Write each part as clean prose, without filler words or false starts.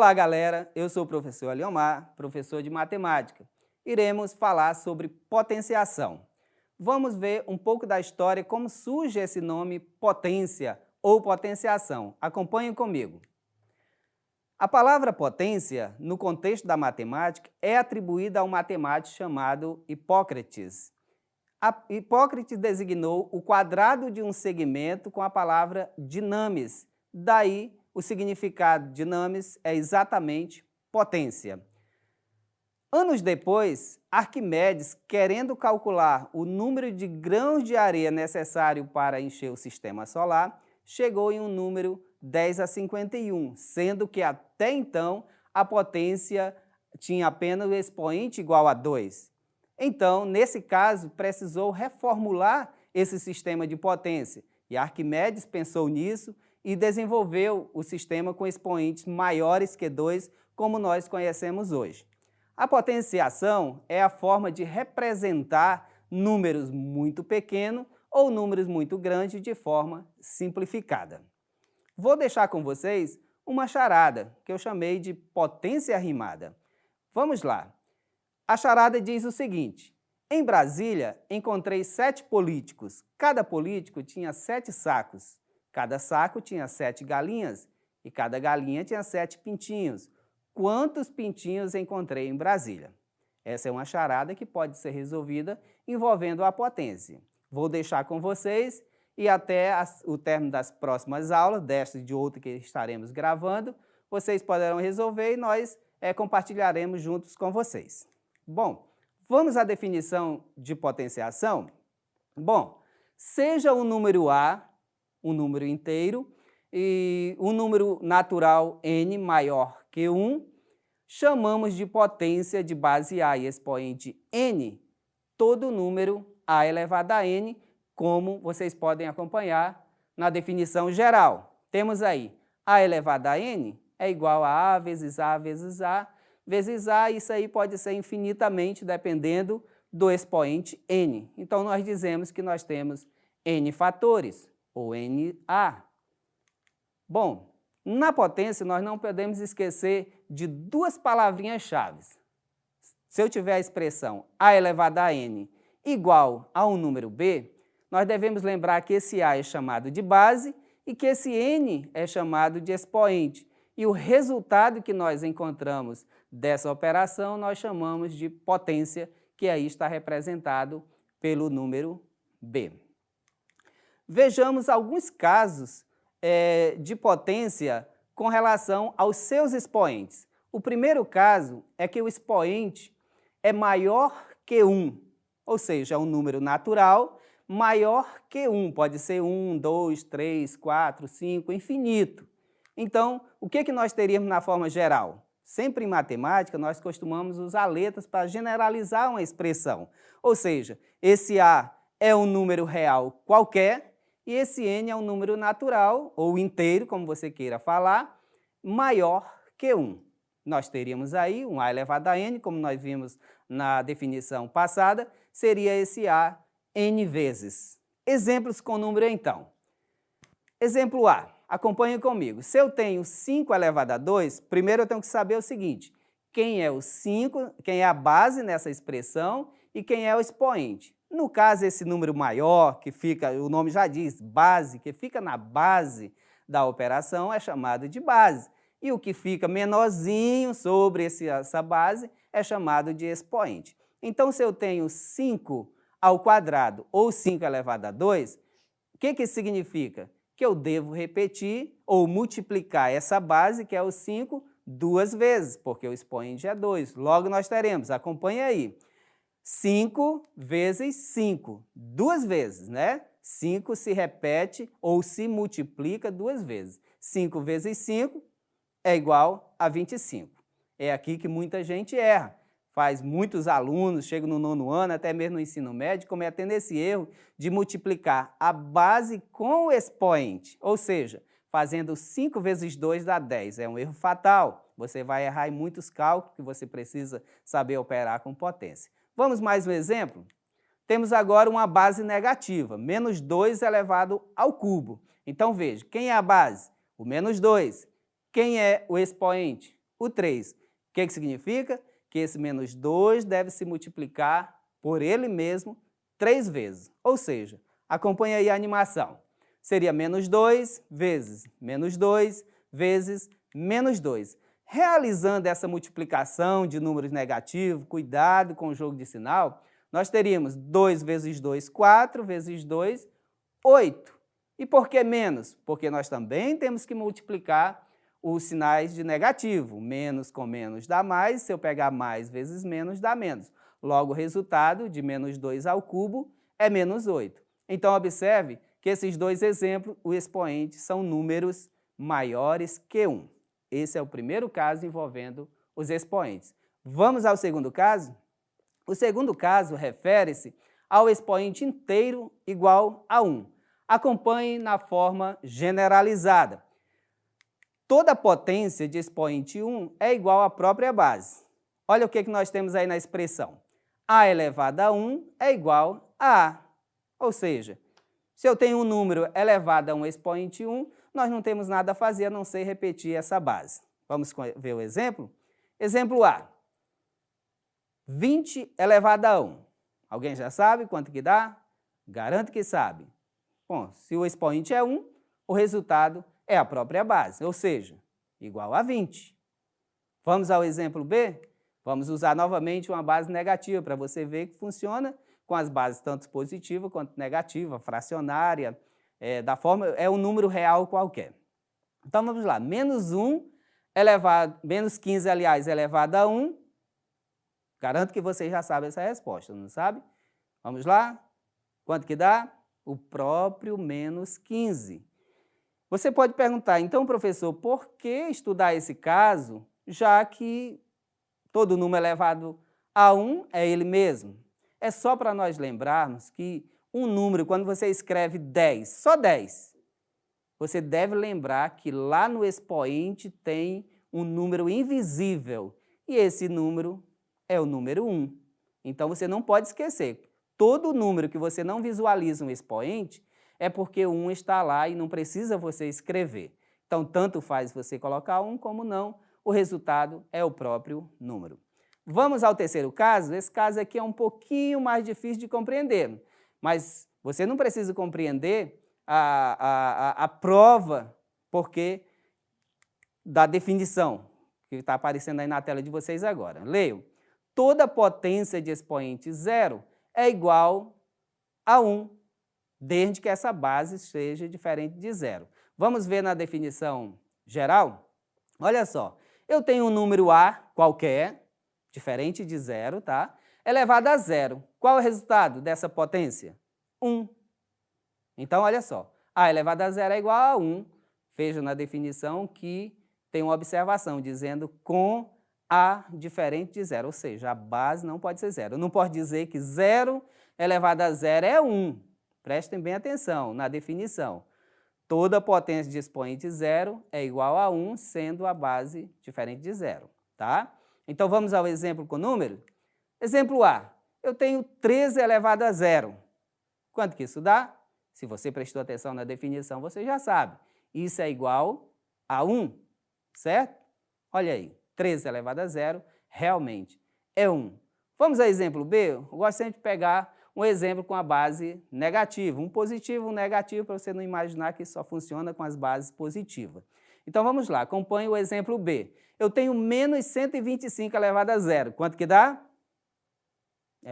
Olá, galera! Eu sou o professor Aliomar, professor de matemática. Iremos falar sobre potenciação. Vamos ver um pouco da história, como surge esse nome potência ou potenciação. Acompanhem comigo. A palavra potência, no contexto da matemática, é atribuída a um matemático chamado Hipócrates. Hipócrates designou o quadrado de um segmento com a palavra dinamis. Daí, o significado de dinamis é exatamente potência. Anos depois, Arquimedes, querendo calcular o número de grãos de areia necessário para encher o sistema solar, chegou em um número 10 a 51, sendo que até então a potência tinha apenas o expoente igual a 2. Então, nesse caso, precisou reformular esse sistema de potência, e Arquimedes pensou nisso e desenvolveu o sistema com expoentes maiores que 2, como nós conhecemos hoje. A potenciação é a forma de representar números muito pequenos ou números muito grandes de forma simplificada. Vou deixar com vocês uma charada, que eu chamei de potência rimada. Vamos lá. A charada diz o seguinte: em Brasília, encontrei 7 políticos. Cada político tinha 7 sacos. Cada saco tinha 7 galinhas e cada galinha tinha 7 pintinhos. Quantos pintinhos encontrei em Brasília? Essa é uma charada que pode ser resolvida envolvendo a potência. Vou deixar com vocês e até o término das próximas aulas, desta e de outra que estaremos gravando, vocês poderão resolver e nós compartilharemos juntos com vocês. Bom, vamos à definição de potenciação? Bom, seja o número A um número inteiro e um número natural n maior que 1, chamamos de potência de base A e expoente n, todo número A elevado a n, como vocês podem acompanhar na definição geral. Temos aí A elevado a n é igual a vezes A vezes A vezes A, isso aí pode ser infinitamente dependendo do expoente n. Então, nós dizemos que nós temos n fatores, ou NA. Bom, na potência nós não podemos esquecer de 2 palavrinhas-chave. Se eu tiver a expressão A elevado a n igual a um número B, nós devemos lembrar que esse A é chamado de base e que esse n é chamado de expoente. E o resultado que nós encontramos dessa operação nós chamamos de potência, que aí está representado pelo número B. Vejamos alguns casos de potência com relação aos seus expoentes. O primeiro caso é que o expoente é maior que 1, ou seja, é um número natural maior que 1. Pode ser 1, 2, 3, 4, 5, infinito. Então, o que nós teríamos na forma geral? Sempre em matemática, nós costumamos usar letras para generalizar uma expressão. Ou seja, esse A é um número real qualquer, e esse n é um número natural, ou inteiro, como você queira falar, maior que 1. Nós teríamos aí um A elevado a n, como nós vimos na definição passada, seria esse A n vezes. Exemplos com número, então. Exemplo A, acompanhe comigo. Se eu tenho 5 elevado a 2, primeiro eu tenho que saber o seguinte: quem é o 5, quem é a base nessa expressão e quem é o expoente. No caso, esse número maior, que fica, o nome já diz, base, que fica na base da operação, é chamado de base. E o que fica menorzinho sobre essa base é chamado de expoente. Então, se eu tenho 5 ao quadrado ou 5 elevado a 2, o que isso significa? Que eu devo repetir ou multiplicar essa base, que é o 5, 2 vezes, porque o expoente é 2. Logo, nós teremos, acompanhe aí, 5 vezes 5, 2 vezes, né? 5 se repete ou se multiplica 2 vezes. 5 vezes 5 é igual a 25. É aqui que muita gente erra. Muitos alunos chegam no 9º ano, até mesmo no ensino médio, cometendo esse erro de multiplicar a base com o expoente. Ou seja, fazendo 5 vezes 2 dá 10. É um erro fatal. Você vai errar em muitos cálculos que você precisa saber operar com potência. Vamos mais um exemplo? Temos agora uma base negativa, menos 2 elevado ao cubo. Então, veja, quem é a base? O menos 2. Quem é o expoente? o 3. O que significa? Que esse menos 2 deve se multiplicar por ele mesmo 3 vezes. Ou seja, acompanha aí a animação. Seria menos 2 vezes menos 2 vezes menos 2. Realizando essa multiplicação de números negativos, cuidado com o jogo de sinal, nós teríamos 2 vezes 2, 4, vezes 2, 8. E por que menos? Porque nós também temos que multiplicar os sinais de negativo. Menos com menos dá mais, se eu pegar mais vezes menos, dá menos. Logo, o resultado de menos 2 ao cubo é menos 8. Então, observe que esses dois exemplos, o expoente são números maiores que 1. Esse é o primeiro caso envolvendo os expoentes. Vamos ao segundo caso? O segundo caso refere-se ao expoente inteiro igual a 1. Acompanhe na forma generalizada. Toda potência de expoente 1 é igual à própria base. Olha o que nós temos aí na expressão. A elevado a 1 é igual a A. Ou seja, se eu tenho um número elevado a um expoente 1, nós não temos nada a fazer a não ser repetir essa base. Vamos ver o exemplo? Exemplo A. 20 elevado a 1. Alguém já sabe quanto que dá? Garanto que sabe. Bom, se o expoente é 1, o resultado é a própria base, ou seja, igual a 20. Vamos ao exemplo B? Vamos usar novamente uma base negativa para você ver que funciona com as bases tanto positiva quanto negativa, fracionária, é um número real qualquer. Então vamos lá, menos 1 elevado, menos 15, aliás, elevado a 1. Garanto que vocês já sabem essa resposta, não sabe? Vamos lá? Quanto que dá? O próprio menos 15. Você pode perguntar, então, professor, por que estudar esse caso, já que todo número elevado a 1 é ele mesmo? É só para nós lembrarmos que um número, quando você escreve 10, só 10, você deve lembrar que lá no expoente tem um número invisível, e esse número é o número 1. Então, você não pode esquecer, todo número que você não visualiza um expoente é porque o 1 está lá e não precisa você escrever. Então, tanto faz você colocar 1 como não, o resultado é o próprio número. Vamos ao terceiro caso? Esse caso aqui é um pouquinho mais difícil de compreender, mas você não precisa compreender a prova porque da definição que está aparecendo aí na tela de vocês agora. Leio. Toda potência de expoente 0 é igual a 1, desde que essa base seja diferente de 0. Vamos ver na definição geral? Olha só, eu tenho um número A qualquer, diferente de 0, tá? Elevado a 0. Qual é o resultado dessa potência? 1. Então, olha só, A elevado a 0 é igual a 1. Veja na definição que tem uma observação dizendo com A diferente de 0, ou seja, a base não pode ser 0. Eu não posso dizer que 0 elevado a 0 é 1. Prestem bem atenção na definição. Toda potência de expoente 0 é igual a 1, sendo a base diferente de 0, tá? Então, vamos ao exemplo com número? Exemplo A. Eu tenho 13 elevado a 0. Quanto que isso dá? Se você prestou atenção na definição, você já sabe. Isso é igual a 1, certo? Olha aí, 13 elevado a 0 realmente é 1. Vamos ao exemplo B? Eu gosto sempre de pegar um exemplo com a base negativa, um positivo, um negativo, para você não imaginar que só funciona com as bases positivas. Então, vamos lá, acompanhe o exemplo B. Eu tenho menos 125 elevado a 0. Quanto que dá?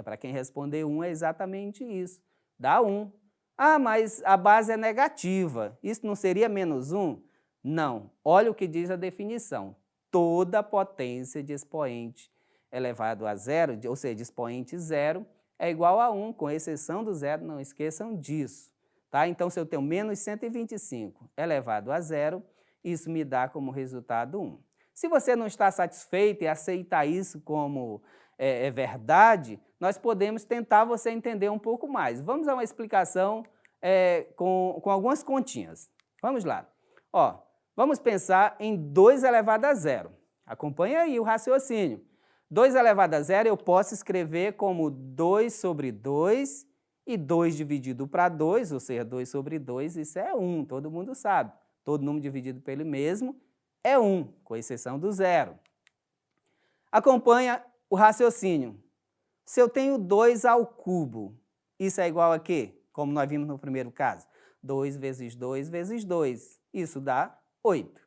Para quem responder 1 é exatamente isso. Dá 1. Ah, mas a base é negativa. Isso não seria menos 1? Não. Olha o que diz a definição. Toda potência de expoente elevado a 0, ou seja, de expoente 0, é igual a 1, com exceção do 0, não esqueçam disso. Tá? Então, se eu tenho menos 125 elevado a 0, isso me dá como resultado 1. Se você não está satisfeito e aceitar isso como verdade, nós podemos tentar você entender um pouco mais. Vamos a uma explicação com algumas continhas. Vamos lá. Ó, vamos pensar em 2 elevado a 0. Acompanhe aí o raciocínio. 2 elevado a 0 eu posso escrever como 2 sobre 2 e 2 dividido para 2, ou seja, 2 sobre 2, isso é 1, todo mundo sabe. Todo número dividido pelo mesmo é 1, com exceção do 0. Acompanha o raciocínio. Se eu tenho 2 ao cubo, isso é igual a quê? Como nós vimos no primeiro caso. 2 vezes 2 vezes 2. Isso dá 8.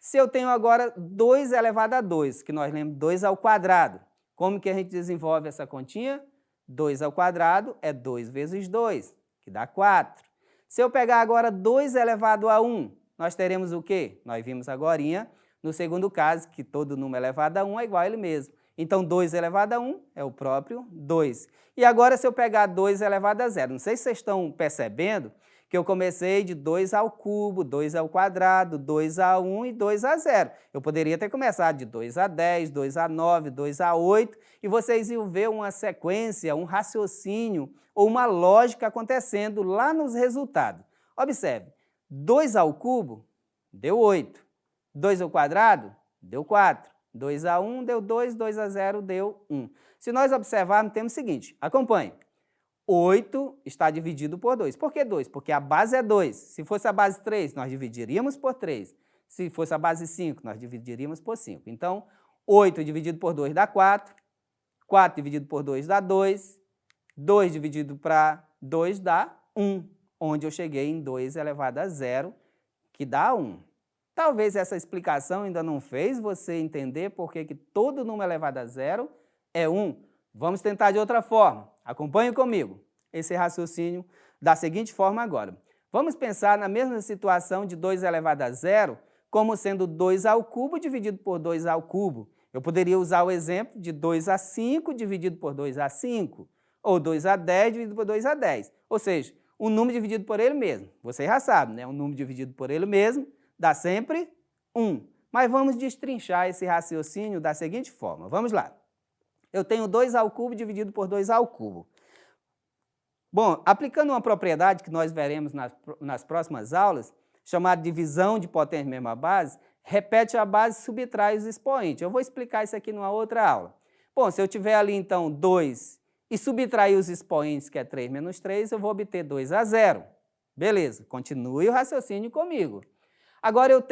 Se eu tenho agora 2 elevado a 2, que nós lembramos 2 ao quadrado, como que a gente desenvolve essa continha? 2 ao quadrado é 2 vezes 2, que dá 4. Se eu pegar agora 2 elevado a 1, nós teremos o quê? Nós vimos agorinha, no segundo caso, que todo número elevado a 1 é igual a ele mesmo. Então, 2 elevado a 1 é o próprio 2. E agora, se eu pegar 2 elevado a 0, não sei se vocês estão percebendo que eu comecei de 2 ao cubo, 2 ao quadrado, 2 a 1 e 2 a 0. Eu poderia ter começado de 2 a 10, 2 a 9, 2 a 8, e vocês iam ver uma sequência, um raciocínio ou uma lógica acontecendo lá nos resultados. Observe, 2 ao cubo deu 8, 2 ao quadrado deu 4, 2 a 1 deu 2, 2 a 0 deu 1. Se nós observarmos, temos o seguinte, acompanhe. 8 está dividido por 2. Por que 2? Porque a base é 2. Se fosse a base 3, nós dividiríamos por 3. Se fosse a base 5, nós dividiríamos por 5. Então, 8 dividido por 2 dá 4. 4 dividido por 2 dá 2. 2 dividido para 2 dá 1, onde eu cheguei em 2 elevado a 0, que dá 1. Talvez essa explicação ainda não fez você entender por que todo número elevado a 0 é 1. Vamos tentar de outra forma. Acompanhe comigo esse raciocínio da seguinte forma agora. Vamos pensar na mesma situação de 2 elevado a 0 como sendo 2 ao cubo dividido por 2 ao cubo. Eu poderia usar o exemplo de 2 a 5 dividido por 2 a 5, ou 2 a 10 dividido por 2 a 10. Ou seja, um número dividido por ele mesmo. Você já sabe, né? Um número dividido por ele mesmo dá sempre 1. Mas vamos destrinchar esse raciocínio da seguinte forma. Vamos lá. Eu tenho 2 ao cubo dividido por 2 ao cubo. Bom, aplicando uma propriedade que nós veremos nas próximas aulas, chamada divisão de potência mesma base, repete a base e subtrai os expoentes. Eu vou explicar isso aqui numa outra aula. Bom, se eu tiver ali então 2 e subtrair os expoentes, que é 3 menos 3, eu vou obter 2 a 0. Beleza, continue o raciocínio comigo. Agora eu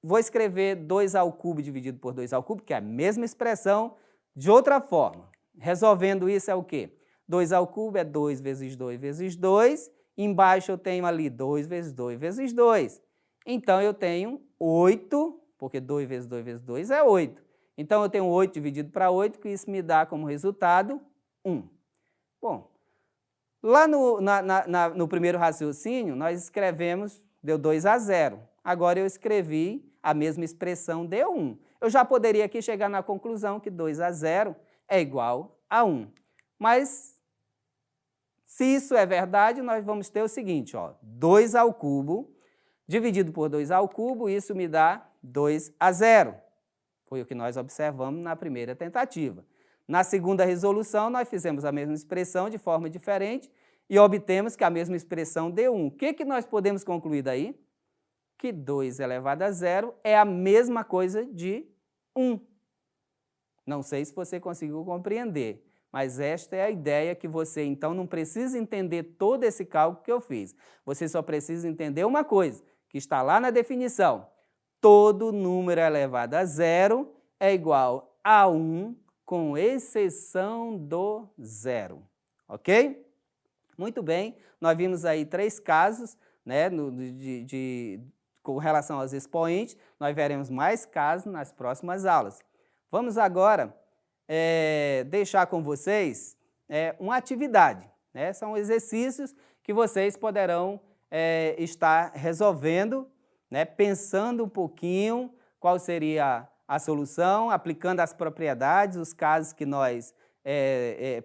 vou escrever 2 ao cubo dividido por 2 ao cubo, que é a mesma expressão, de outra forma. Resolvendo isso é o quê? 2 ao cubo é 2 vezes 2 vezes 2. Embaixo eu tenho ali 2 vezes 2 vezes 2. Então eu tenho 8, porque 2 vezes 2 vezes 2 é 8. Então eu tenho 8 dividido para 8, que isso me dá como resultado 1. Bom, lá no primeiro raciocínio, nós escrevemos, deu 2 a 0. Agora eu escrevi a mesma expressão, deu 1. Eu já poderia aqui chegar na conclusão que 2 a 0 é igual a 1. Mas, se isso é verdade, nós vamos ter o seguinte, ó, 2 ao cubo, dividido por 2 ao cubo, isso me dá 2 a 0. Foi o que nós observamos na primeira tentativa. Na segunda resolução, nós fizemos a mesma expressão de forma diferente e obtemos que a mesma expressão deu 1. O que nós podemos concluir daí? Que 2 elevado a 0 é a mesma coisa de 1. Não sei se você conseguiu compreender, mas esta é a ideia que você, então, não precisa entender todo esse cálculo que eu fiz. Você só precisa entender uma coisa, que está lá na definição. Todo número elevado a 0 é igual a 1, com exceção do 0. Ok? Muito bem, nós vimos aí 3 casos, né, com relação aos expoentes. Nós veremos mais casos nas próximas aulas. Vamos agora deixar com vocês uma atividade, né? São exercícios que vocês poderão estar resolvendo, né? Pensando um pouquinho qual seria a solução, aplicando as propriedades, os casos que nós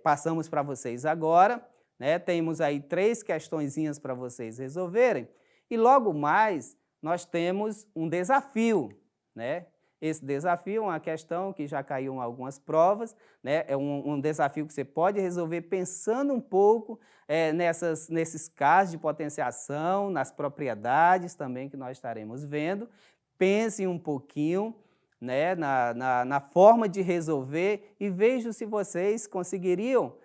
passamos para vocês agora, né? Temos aí 3 questõezinhas para vocês resolverem e logo mais nós temos um desafio, né? Esse desafio é uma questão que já caiu em algumas provas, né? É um desafio que você pode resolver pensando um pouco nesses casos de potenciação, nas propriedades também que nós estaremos vendo. Pense um pouquinho, né, na forma de resolver e vejam se vocês conseguiriam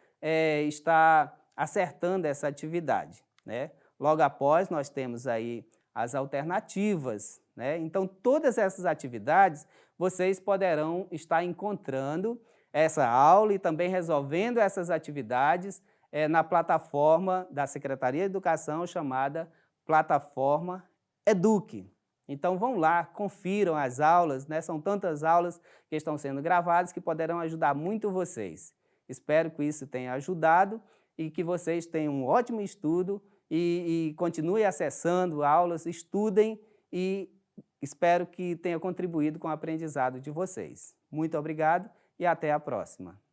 estar acertando essa atividade, né? Logo após, nós temos aí as alternativas, né? Então, todas essas atividades vocês poderão estar encontrando essa aula e também resolvendo essas atividades na plataforma da Secretaria de Educação chamada Plataforma Eduque. Então vão lá, confiram as aulas, né? São tantas aulas que estão sendo gravadas que poderão ajudar muito vocês. Espero que isso tenha ajudado e que vocês tenham um ótimo estudo e continuem acessando aulas, estudem e espero que tenha contribuído com o aprendizado de vocês. Muito obrigado e até a próxima.